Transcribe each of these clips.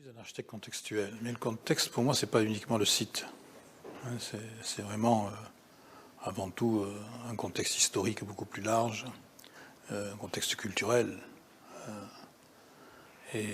Un architecte contextuel, mais le contexte pour moi c'est pas uniquement le site, c'est vraiment avant tout un contexte historique beaucoup plus large, un contexte culturel, et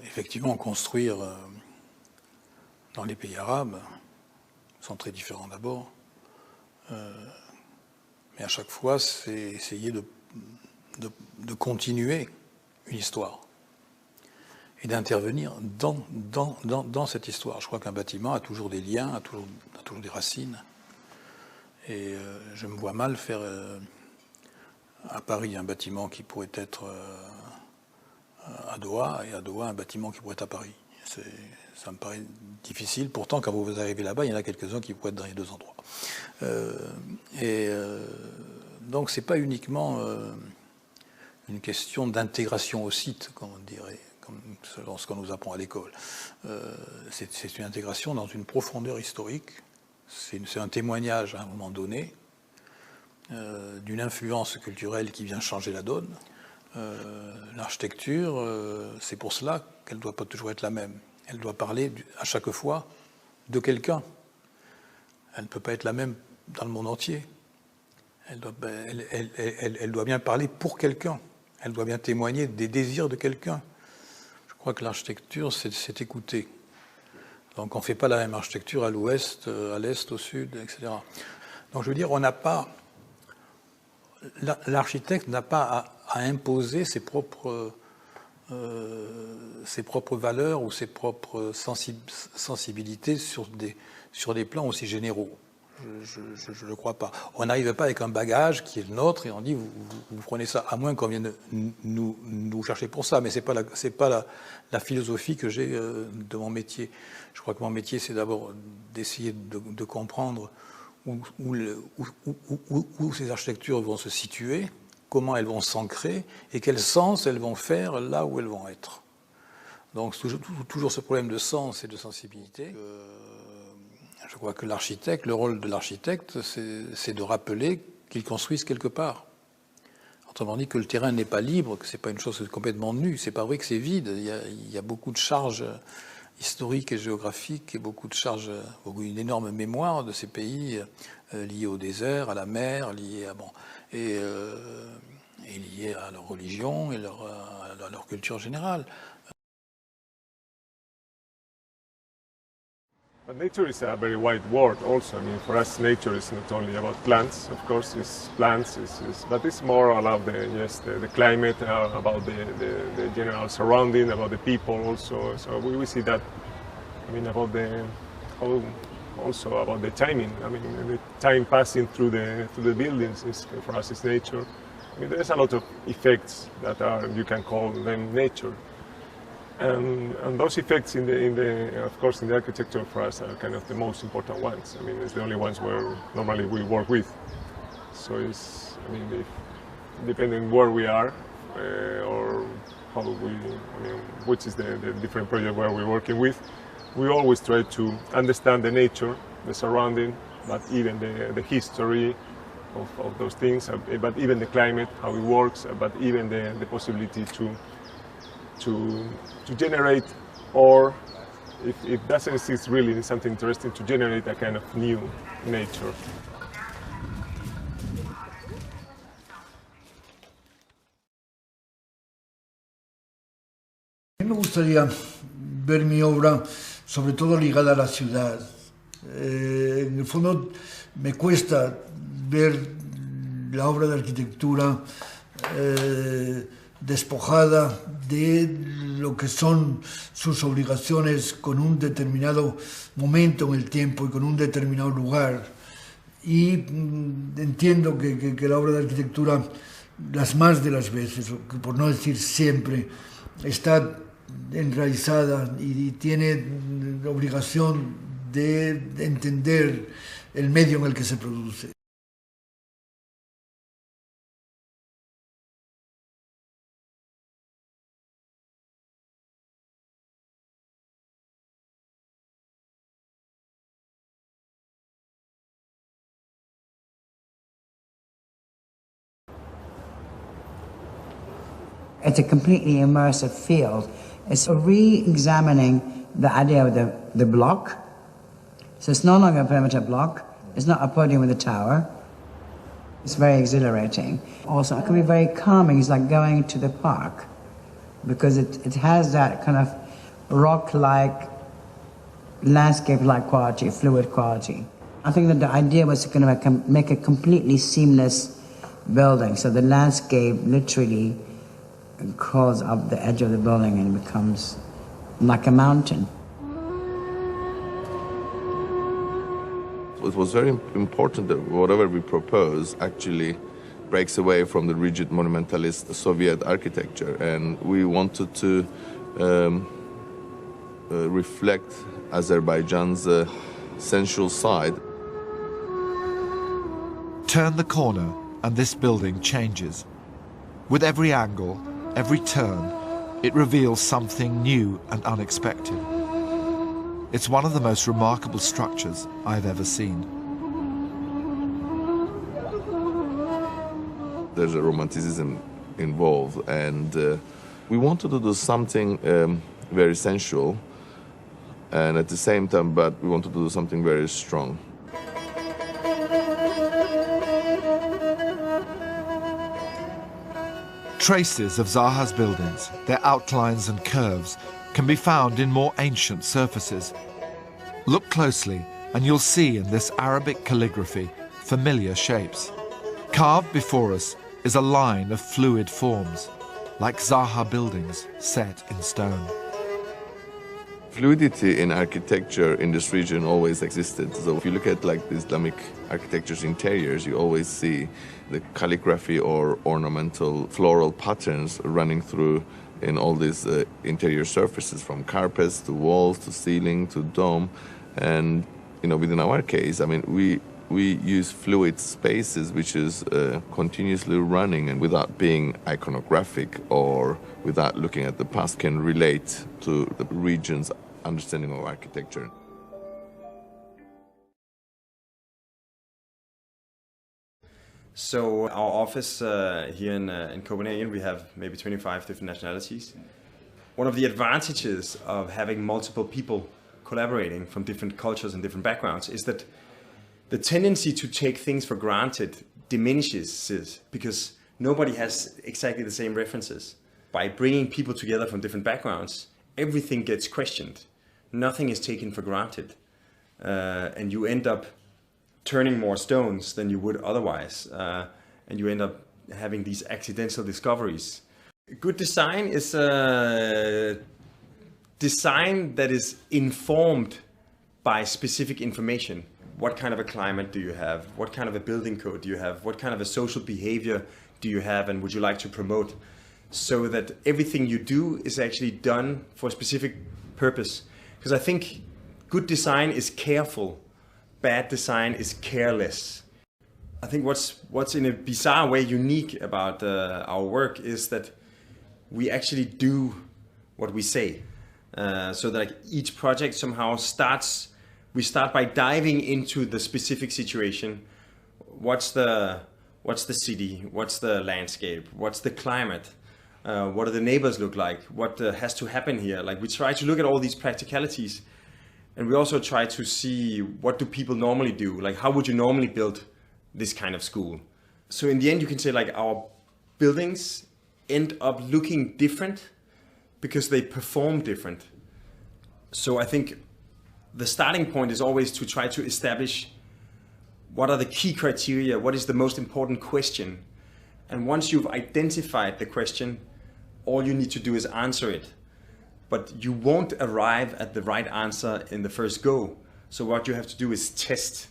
effectivement construire dans les pays arabes sont très différents d'abord, mais à chaque fois c'est essayer de continuer une histoire et d'intervenir dans cette histoire. Je crois qu'un bâtiment a toujours des liens, a toujours des racines. Et je me vois mal faire à Paris un bâtiment qui pourrait être à Doha, et à Doha un bâtiment qui pourrait être à Paris. Ça me paraît difficile. Pourtant, quand vous arrivez là-bas, il y en a quelques-uns qui pourraient être dans les deux endroits. Donc, c'est pas uniquement une question d'intégration au site, comme on dirait, selon ce qu'on nous apprend à l'école. C'est une intégration dans une profondeur historique. C'est un témoignage à un moment donné d'une influence culturelle qui vient changer la donne. L'architecture, c'est pour cela qu'elle ne doit pas toujours être la même. Elle doit parler à chaque fois de quelqu'un. Elle ne peut pas être la même dans le monde entier. Elle doit bien parler pour quelqu'un. Elle doit bien témoigner des désirs de quelqu'un. Je crois que l'architecture, c'est écouter. Donc on ne fait pas la même architecture à l'ouest, à l'est, au sud, etc. Donc je veux dire, on n'a pas... L'architecte n'a pas à imposer ses propres valeurs ou ses propres sensibilités sur des plans aussi généraux. Je ne le crois pas. On n'arrive pas avec un bagage qui est le nôtre et on dit vous prenez ça, à moins qu'on vienne nous chercher pour ça. Mais c'est pas la philosophie que j'ai de mon métier. Je crois que mon métier, c'est d'abord d'essayer de comprendre où ces architectures vont se situer, comment elles vont s'ancrer et quel sens elles vont faire là où elles vont être. Donc toujours ce problème de sens et de sensibilité. Je crois que l'architecte, le rôle de l'architecte, c'est de rappeler qu'il construise quelque part. Autrement dit, que le terrain n'est pas libre, que ce n'est pas une chose complètement nue. C'est pas vrai que c'est vide. Il y a beaucoup de charges historiques et géographiques et beaucoup de charges, une énorme mémoire de ces pays liés au désert, à la mer, liés à et liés à leur religion et à leur culture générale. But nature is a very wide word also. I mean, for us, nature is not only about plants, of course, it's plants, but it's more about the climate, about the general surrounding, about the people also. So we see that, I mean, also about the timing. I mean, the time passing through the buildings for us is nature. I mean, there's a lot of effects that you can call them nature. And those effects of course, in the architecture for us are kind of the most important ones. I mean, it's the only ones where normally we work with. So depending where we are or which is the different project where we're working with, we always try to understand the nature, the surrounding, but even the history of those things, but even the climate, how it works, but even the possibility to generate, or if it doesn't exist really, something interesting to generate a kind of new nature. A mí me gustaría ver mi obra sobre todo ligada a la ciudad. En el fondo me cuesta ver la obra de arquitectura despojada de lo que son sus obligaciones con un determinado momento en el tiempo y con un determinado lugar. Y entiendo que la obra de arquitectura, las más de las veces, por no decir siempre, está enraizada y tiene obligación de entender el medio en el que se produce. It's a completely immersive field. It's re-examining the idea of the block. So it's no longer a perimeter block. It's not a podium with a tower. It's very exhilarating. Also, it can be very calming. It's like going to the park because it has that kind of rock-like, landscape-like quality, fluid quality. I think that the idea was to kind of make a completely seamless building. So the landscape literally crawls up the edge of the building and becomes like a mountain. It was very important that whatever we propose actually breaks away from the rigid monumentalist Soviet architecture, and we wanted to reflect Azerbaijan's sensual side. Turn the corner and this building changes. With every angle, every turn, it reveals something new and unexpected. It's one of the most remarkable structures I've ever seen. There's a romanticism involved, and we wanted to do something very sensual, and at the same time, but we wanted to do something very strong. Traces of Zaha's buildings, their outlines and curves, can be found in more ancient surfaces. Look closely and you'll see in this Arabic calligraphy familiar shapes. Carved before us is a line of fluid forms, like Zaha buildings set in stone. Fluidity in architecture in this region always existed. So if you look at like the Islamic architecture's interiors, you always see the calligraphy or ornamental floral patterns running through in all these interior surfaces, from carpets to walls to ceiling to dome. And within our case, I mean, we use fluid spaces, which is continuously running and without being iconographic or without looking at the past, can relate to the region's understanding of architecture. So our office here in Copenhagen, we have maybe 25 different nationalities. One of the advantages of having multiple people collaborating from different cultures and different backgrounds is that the tendency to take things for granted diminishes because nobody has exactly the same references. By bringing people together from different backgrounds, everything gets questioned. Nothing is taken for granted. And you end up turning more stones than you would otherwise. And you end up having these accidental discoveries. Good design is a design that is informed by specific information. What kind of a climate do you have? What kind of a building code do you have? What kind of a social behavior do you have and would you like to promote? So that everything you do is actually done for a specific purpose. Because I think good design is careful, bad design is careless. I think what's in a bizarre way unique about our work is that we actually do what we say. So that like each project somehow we start by diving into the specific situation. What's the city? What's the landscape? What's the climate? What do the neighbors look like? What has to happen here? Like we try to look at all these practicalities, and we also try to see what do people normally do? Like how would you normally build this kind of school? So in the end, you can say like our buildings end up looking different because they perform different. So I think the starting point is always to try to establish what are the key criteria, what is the most important question. And once you've identified the question, all you need to do is answer it. But you won't arrive at the right answer in the first go. So what you have to do is test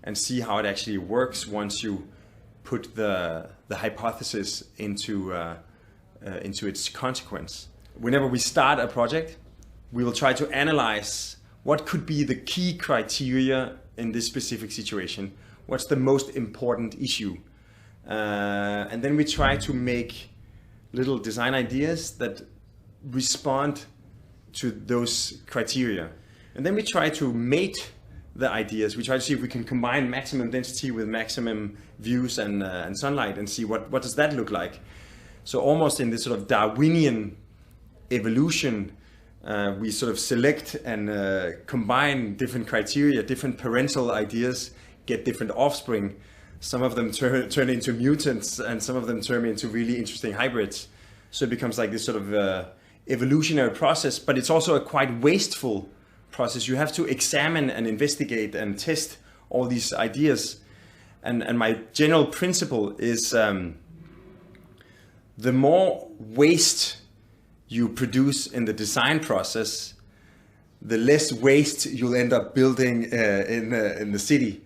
and see how it actually works once you put the hypothesis into its consequence. Whenever we start a project, we will try to analyze what could be the key criteria in this specific situation. What's the most important issue? And then we try to make little design ideas that respond to those criteria. And then we try to mate the ideas. We try to see if we can combine maximum density with maximum views and sunlight and see what does that look like. So almost in this sort of Darwinian evolution, we sort of select and combine different criteria, different parental ideas, get different offspring. Some of them turn into mutants, and some of them turn into really interesting hybrids. So it becomes like this sort of evolutionary process, but it's also a quite wasteful process. You have to examine and investigate and test all these ideas. And my general principle is the more waste you produce in the design process, the less waste you'll end up building in the city.